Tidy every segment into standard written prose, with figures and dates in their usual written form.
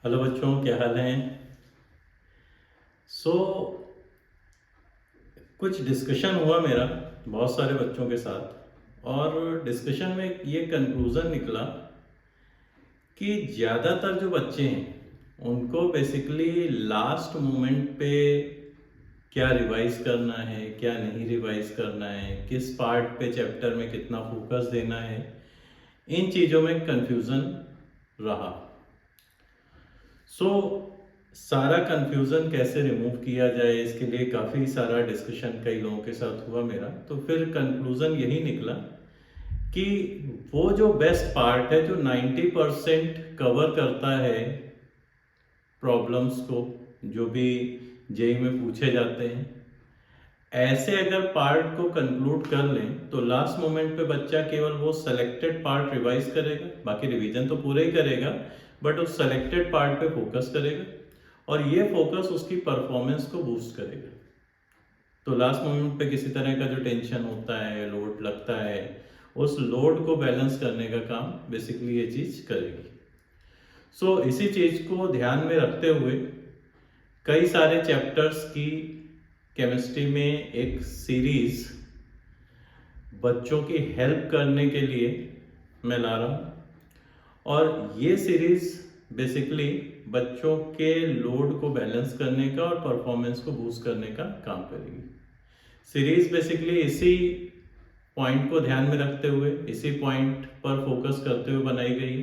Hello बच्चों, क्या हाल हैं। सो कुछ डिस्कशन हुआ मेरा बहुत सारे बच्चों के साथ, और डिस्कशन में ये कंक्लूज़न निकला कि ज़्यादातर जो बच्चे हैं उनको बेसिकली लास्ट मोमेंट पे क्या रिवाइज करना है, क्या नहीं रिवाइज करना है, किस पार्ट पे चैप्टर में कितना फोकस देना है, इन चीज़ों में कंफ्यूज़न रहा। सो सारा कंफ्यूजन कैसे रिमूव किया जाए, इसके लिए काफ़ी सारा डिस्कशन कई लोगों के साथ हुआ मेरा। तो फिर कंक्लूजन यही निकला कि वो जो बेस्ट पार्ट है जो 90% कवर करता है प्रॉब्लम्स को, जो भी जेई में पूछे जाते हैं, ऐसे अगर पार्ट को कंक्लूड कर लें तो लास्ट मोमेंट पे बच्चा केवल वो सेलेक्टेड पार्ट रिवाइज करेगा, बाकी रिवीजन तो पूरा ही करेगा, बट उस सेलेक्टेड पार्ट पे फोकस करेगा और ये फोकस उसकी परफॉर्मेंस को बूस्ट करेगा। तो लास्ट मोमेंट पे किसी तरह का जो टेंशन होता है, लोड लगता है, उस लोड को बैलेंस करने का काम बेसिकली ये चीज़ करेगी। सो इसी चीज़ को ध्यान में रखते हुए कई सारे चैप्टर्स की केमिस्ट्री में एक सीरीज बच्चों की हेल्प करने के लिए मैं ला रहा हूँ, और ये सीरीज बेसिकली बच्चों के लोड को बैलेंस करने का और परफॉर्मेंस को बूस्ट करने का काम करेगी। सीरीज बेसिकली इसी पॉइंट को ध्यान में रखते हुए, इसी पॉइंट पर फोकस करते हुए बनाई गई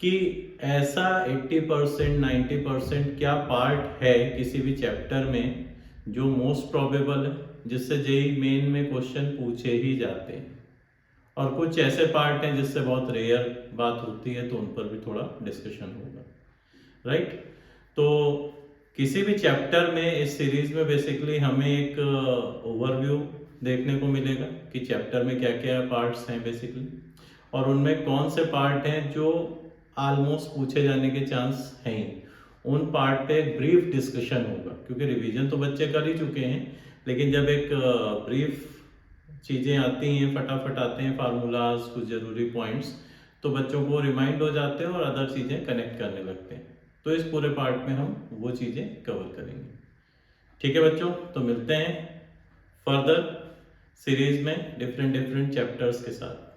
कि ऐसा 80% 90% क्या पार्ट है किसी भी चैप्टर में जो मोस्ट प्रोबेबल है, जिससे जेई मेन में क्वेश्चन पूछे ही जाते हैं, और कुछ ऐसे पार्ट हैं जिससे बहुत रेयर बात होती है, तो उन पर भी थोड़ा डिस्कशन होगा, राइट। तो किसी भी चैप्टर में इस सीरीज में बेसिकली हमें एक ओवरव्यू देखने को मिलेगा कि चैप्टर में क्या क्या पार्ट्स हैं बेसिकली, और उनमें कौन से पार्ट हैं जो ऑलमोस्ट पूछे जाने के चांस हैं। उन पार्ट पे एक ब्रीफ डिस्कशन होगा, क्योंकि रिवीजन तो बच्चे कर ही चुके हैं, लेकिन जब एक ब्रीफ चीज़ें आती हैं, फटाफट आते हैं फार्मूलाज, कुछ ज़रूरी पॉइंट्स, तो बच्चों को रिमाइंड हो जाते हैं और अदर चीज़ें कनेक्ट करने लगते हैं। तो इस पूरे पार्ट में हम वो चीज़ें कवर करेंगे। ठीक है बच्चों, तो मिलते हैं फर्दर सीरीज में डिफरेंट चैप्टर्स के साथ।